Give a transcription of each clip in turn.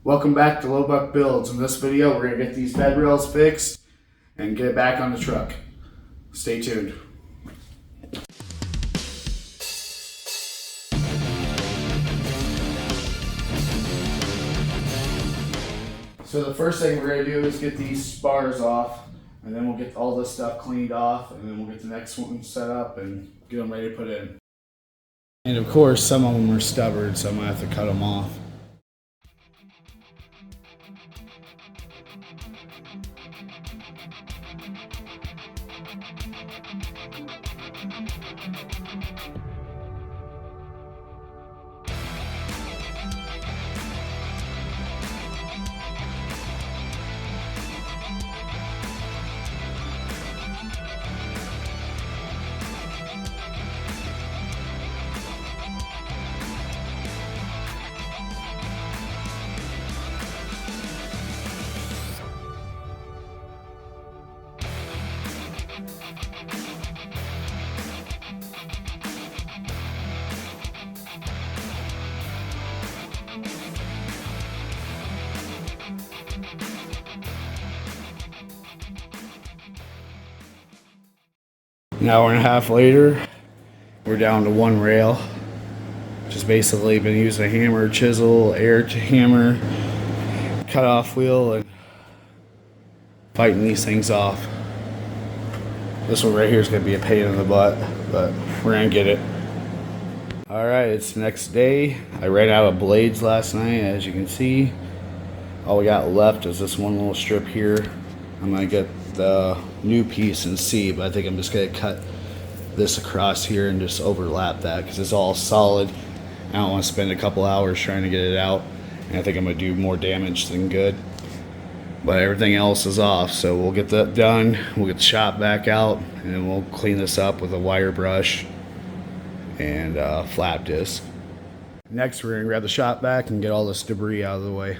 Welcome back to Low Buck Builds. In this video, we're going to get these bed rails fixed and get it back on the truck. Stay tuned. So the first thing we're going to do is get these spars off, and then we'll get all this stuff cleaned off, and then we'll get the next one set up and get them ready to put in. And of course, some of them are stubborn, so I'm going to have to cut them off. An hour and a half later, we're down to one rail. Just basically been using a hammer, chisel, air hammer, cut off wheel, and fighting these things off. This one right here is going to be a pain in the butt, but we're going to get it. Alright, it's the next day. I ran out of blades last night, as you can see. All we got left is this one little strip here. I'm going to get the new piece and see, but I think I'm just going to cut this across here and just overlap that because it's all solid. I don't want to spend a couple hours trying to get it out, and I think I'm going to do more damage than good. But everything else is off, so we'll get that done. We'll get the shop back out, and then we'll clean this up with a wire brush and flap disc. Next, we're going to grab the shop back and get all this debris out of the way.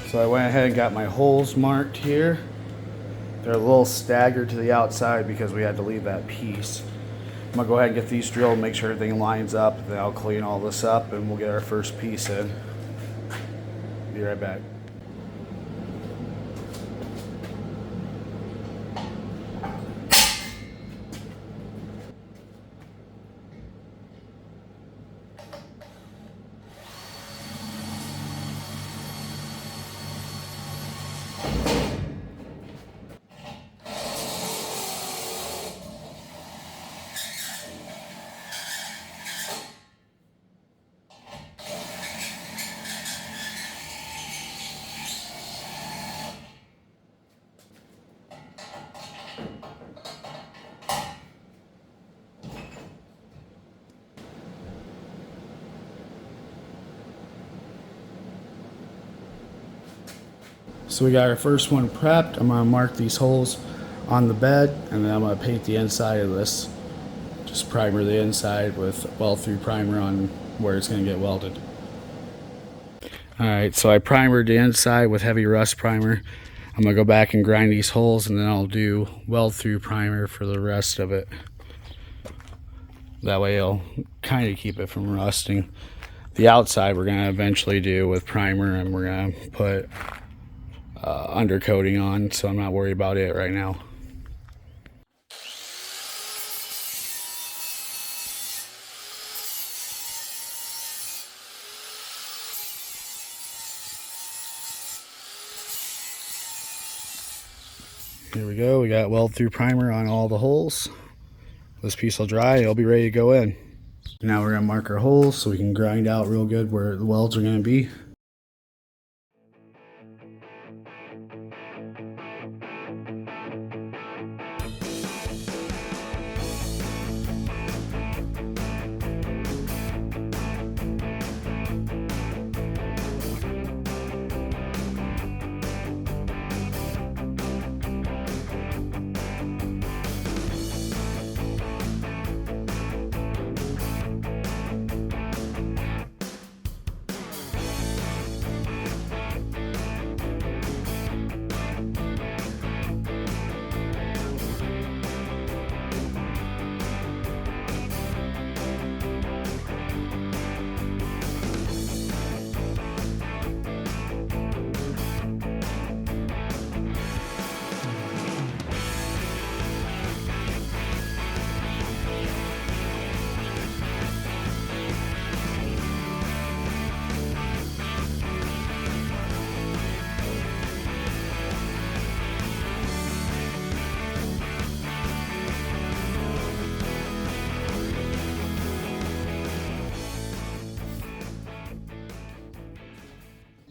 So I went ahead and got my holes marked here. They're a little staggered to the outside because we had to leave that piece. I'm gonna go ahead and get these drilled, make sure everything lines up, then I'll clean all this up and we'll get our first piece in. Be right back. So we got our first one prepped. I'm gonna mark these holes on the bed, and then I'm gonna paint the inside of this. Just primer the inside with weld-through primer on where it's gonna get welded. Alright, so I primered the inside with heavy rust primer. I'm gonna go back and grind these holes, and then I'll do weld-through primer for the rest of it. That way it'll kind of keep it from rusting. The outside we're going to eventually do with primer, and we're going to put undercoating on, so I'm not worried about it right now. Here we go. We got weld through primer on all the holes. This piece will dry. It'll be ready to go in. Now we're going to mark our holes so we can grind out real good where the welds are going to be.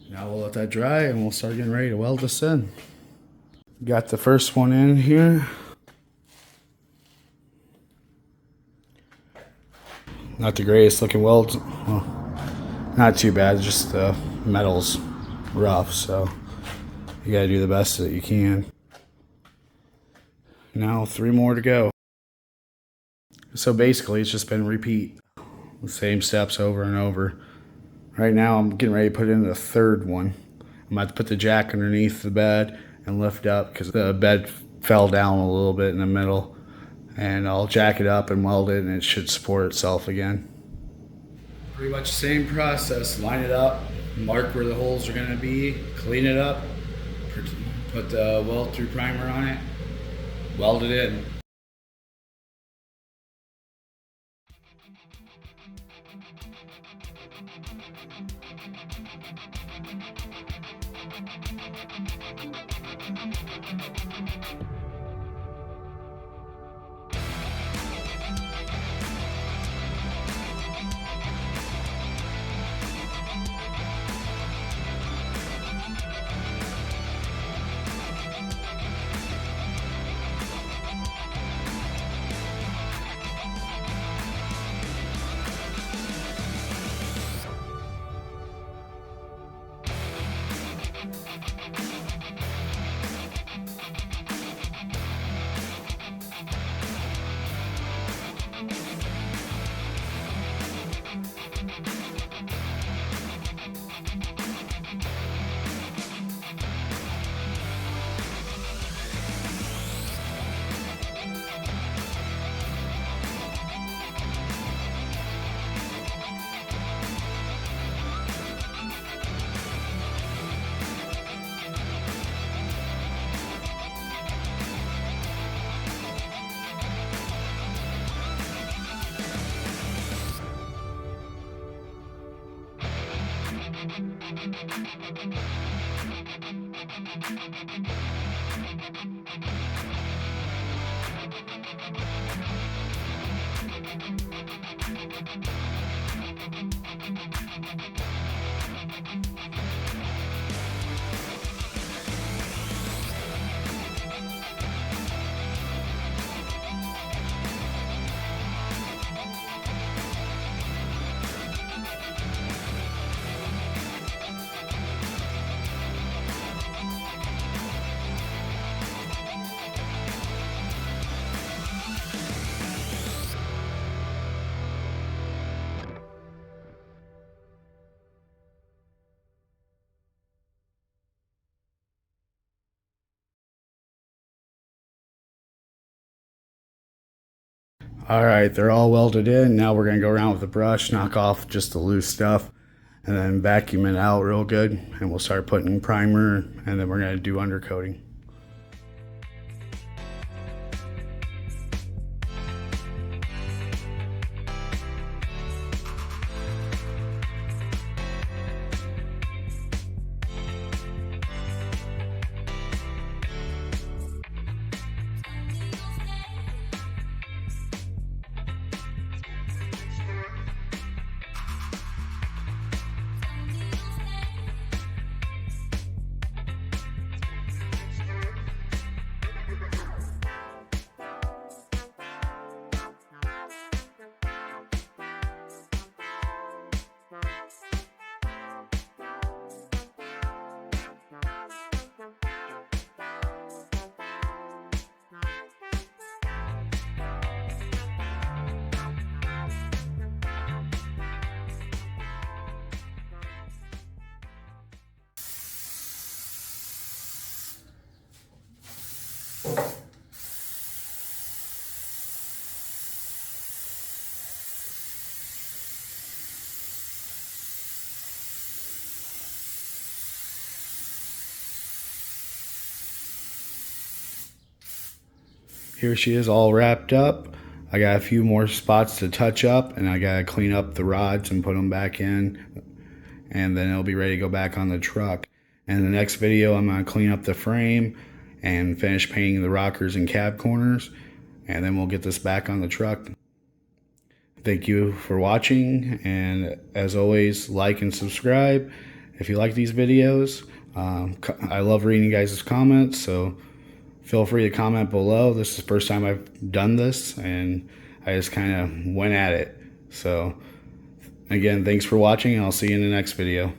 Now we'll let that dry and we'll start getting ready to weld this in. Got the first one in here. Not the greatest looking welds. Well, not too bad, just the metal's rough, so you gotta do the best that you can. Now 3 more to go. So basically it's just been repeat the same steps over and over. Right now I'm getting ready to put in the 3rd one. I'm about to put the jack underneath the bed and lift up because the bed fell down a little bit in the middle. And I'll jack it up and weld it and it should support itself again. Pretty much the same process. Line it up, mark where the holes are going to be, clean it up, put the weld through primer on it, weld it in. Alright, they're all welded in. Now we're going to go around with a brush, knock off just the loose stuff, and then vacuum it out real good. And we'll start putting primer, and then we're going to do undercoating. here she is all wrapped up. I got a few more spots to touch up, and I gotta clean up the rods and put them back in, and then it'll be ready to go back on the truck. And in the next video, I'm gonna clean up the frame and finish painting the rockers and cab corners, and then we'll get this back on the truck. Thank you for watching, and as always, like and subscribe if you like these videos. I love reading you guys' comments, so feel free to comment below. This is the first time I've done this, and I just kind of went at it. So again, thanks for watching, and I'll see you in the next video.